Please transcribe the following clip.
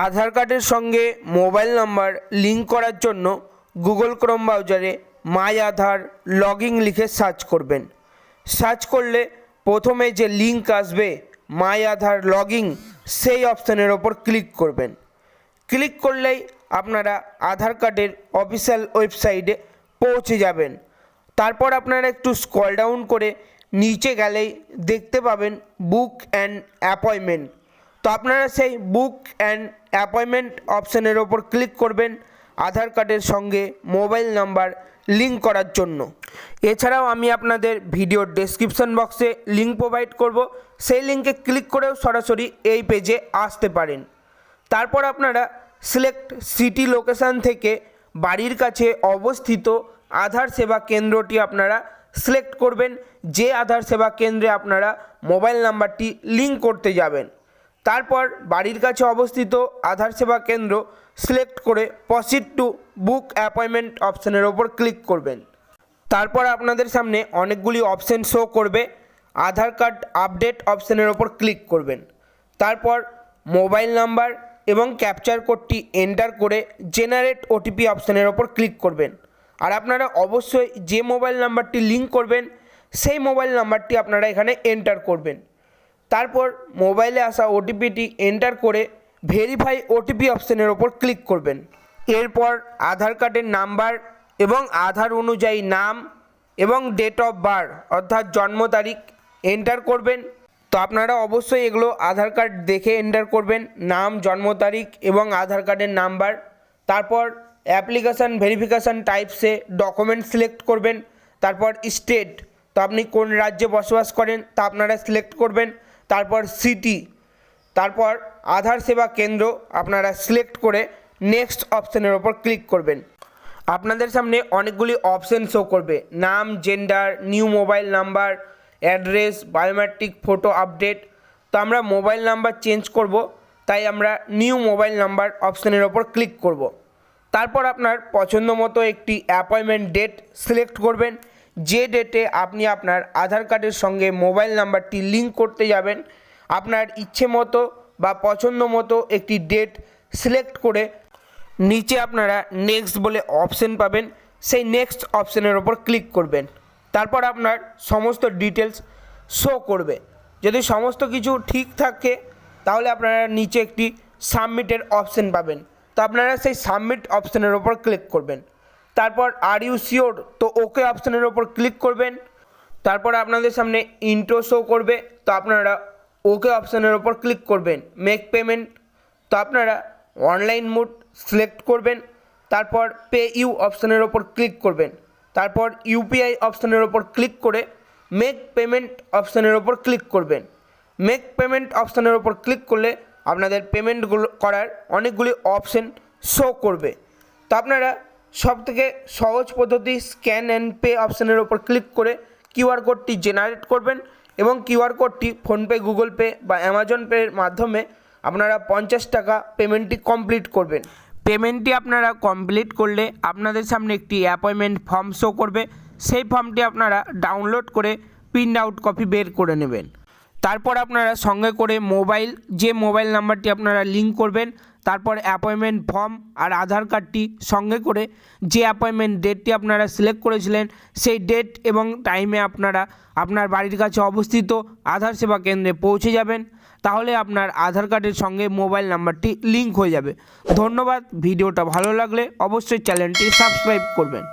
আধার কার্ডের সঙ্গে mobile number link করার জন্য গুগল ক্রোম ব্রাউজারে মাই আধার লগইন লিখে সার্চ করবেন। সার্চ করলে প্রথমে যে লিঙ্ক আসবে মাই আধার লগইন, সেই অপশানের ওপর ক্লিক করবেন। ক্লিক করলেই আপনারা আধার কার্ডের অফিসিয়াল ওয়েবসাইটে পৌঁছে যাবেন। তারপর আপনারা একটু স্ক্রল ডাউন করে নিচে গেলেই দেখতে পাবেন বুক অ্যান্ড অ্যাপয়েন্টমেন্ট। তো আপনারা সেই বুক অ্যান্ড অ্যাপয়েন্টমেন্ট অপশানের ওপর ক্লিক করবেন আধার কার্ডের সঙ্গে মোবাইল নাম্বার লিঙ্ক করার জন্য। এছাড়াও আমি আপনাদের ভিডিওর ডেসক্রিপশন বক্সে লিঙ্ক প্রোভাইড করব, সেই লিঙ্কে ক্লিক করেও সরাসরি এই পেজে আসতে পারেন। তারপর আপনারা সিলেক্ট সিটি লোকেশান থেকে বাড়ির কাছে অবস্থিত আধার সেবা কেন্দ্রটি আপনারা সিলেক্ট করবেন, যে আধার সেবা কেন্দ্রে আপনারা মোবাইল নাম্বারটি লিঙ্ক করতে যাবেন। তারপর বাড়ির কাছে অবস্থিত আধার সেবা কেন্দ্র সিলেক্ট করে প্রসিড টু বুক অ্যাপয়েন্টমেন্ট অপশানের ওপর ক্লিক করবেন। তারপর আপনাদের সামনে অনেকগুলি অপশান শো করবে, আধার কার্ড আপডেট অপশানের ওপর ক্লিক করবেন। তারপর মোবাইল নাম্বার এবং ক্যাপচার কোডটি এন্টার করে জেনারেট ওটিপি অপশানের ওপর ক্লিক করবেন। আর আপনারা অবশ্যই যে মোবাইল নাম্বারটি লিঙ্ক করবেন সেই মোবাইল নাম্বারটি আপনারা এখানে এন্টার করবেন। তারপর মোবাইলে আসা ওটিপিটি এন্টার করে ভেরিফাই ওটিপি অপশানের ওপর ক্লিক করবেন। এরপর আধার কার্ডের নাম্বার এবং আধার অনুযায়ী নাম এবং ডেট অফ বার্থ অর্থাৎ জন্ম তারিখ এন্টার করবেন। তো আপনারা অবশ্যই এগুলো আধার কার্ড দেখে এন্টার করবেন, নাম, জন্ম তারিখ এবং আধার কার্ডের নাম্বার। তারপর অ্যাপ্লিকেশান ভেরিফিকেশান টাইপসে ডকুমেন্ট সিলেক্ট করবেন। তারপর স্টেট, তো আপনি কোন রাজ্যে বসবাস করেন তা আপনারা সিলেক্ট করবেন। তারপর সিটি, তারপর আধার সেবা কেন্দ্র আপনারা সিলেক্ট করে নেক্সট অপশানের ওপর ক্লিক করবেন। আপনাদের সামনে অনেকগুলি অপশান শো করবে, নাম, gender, new mobile number, address, biometric, photo update. তো আমরা মোবাইল নাম্বার চেঞ্জ করব, তাই আমরা নিউ মোবাইল নাম্বার অপশানের ওপর ক্লিক করব। তারপর আপনার পছন্দ মতো একটি অ্যাপয়েন্টমেন্ট ডেট সিলেক্ট করবেন, যে ডেটে আপনি আপনার আধার কার্ডের সঙ্গে মোবাইল নাম্বারটি লিঙ্ক করতে যাবেন। আপনার ইচ্ছে মতো বা পছন্দ মতো একটি ডেট সিলেক্ট করে নিচে আপনারা নেক্সট বলে অপশান পাবেন, সেই নেক্সট অপশানের ওপর ক্লিক করবেন। তারপর আপনার সমস্ত ডিটেলস শো করবে। যদি সমস্ত কিছু ঠিক থাকে তাহলে আপনারা নিচে একটি সাবমিটের অপশান পাবেন, তো আপনারা সেই সাবমিট অপশানের ওপর ক্লিক করবেন। তারপর আর ইউ শিওর, তো ওকে অপশানের ওপর ক্লিক করবেন। তারপর আপনাদের সামনে ইন্ট্রো শো করবে, তো আপনারা ওকে অপশানের ওপর ক্লিক করবেন। মেক পেমেন্ট, তো আপনারা অনলাইন মোড সিলেক্ট করবেন। তারপর পে ইউ অপশানের ওপর ক্লিক করবেন। তারপর ইউপিআই অপশানের ওপর ক্লিক করে মেক পেমেন্ট অপশানের ওপর ক্লিক করবেন। মেক পেমেন্ট অপশানের ওপর ক্লিক করলে আপনাদের পেমেন্টগুলো করার অনেকগুলি অপশান শো করবে। তো আপনারা সবথেকে সহজ পদ্ধতি স্ক্যান অ্যান্ড পে অপশানের ওপর ক্লিক করে কিউআর কোডটি জেনারেট করবেন এবং কিউআর কোডটি ফোনপে, গুগল পে বা অ্যামাজন পের মাধ্যমে আপনারা 50 টাকা পেমেন্টটি কমপ্লিট করবেন। পেমেন্টটি আপনারা কমপ্লিট করলে আপনাদের সামনে একটি অ্যাপয়েন্টমেন্ট ফর্ম শো করবে, সেই ফর্মটি আপনারা ডাউনলোড করে প্রিন্ট আউট কপি বের করে নেবেন। তারপর আপনারা সঙ্গে করে যে মোবাইল নাম্বারটি আপনারা লিঙ্ক করবেন, তারপর অ্যাপয়েন্টমেন্ট ফর্ম আর আধার কার্ডটি সঙ্গে করে যে অ্যাপয়েন্টমেন্ট ডেটটি আপনারা সিলেক্ট করেছিলেন সেই ডেট এবং টাইমে আপনারা আপনার বাড়ির কাছে অবস্থিত আধার সেবা কেন্দ্রে পৌঁছে যাবেন। তাহলে আপনার আধার কার্ডের সঙ্গে মোবাইল নাম্বারটি লিঙ্ক হয়ে যাবে। ধন্যবাদ। ভিডিওটা ভালো লাগলে অবশ্যই চ্যানেলটি সাবস্ক্রাইব করবেন।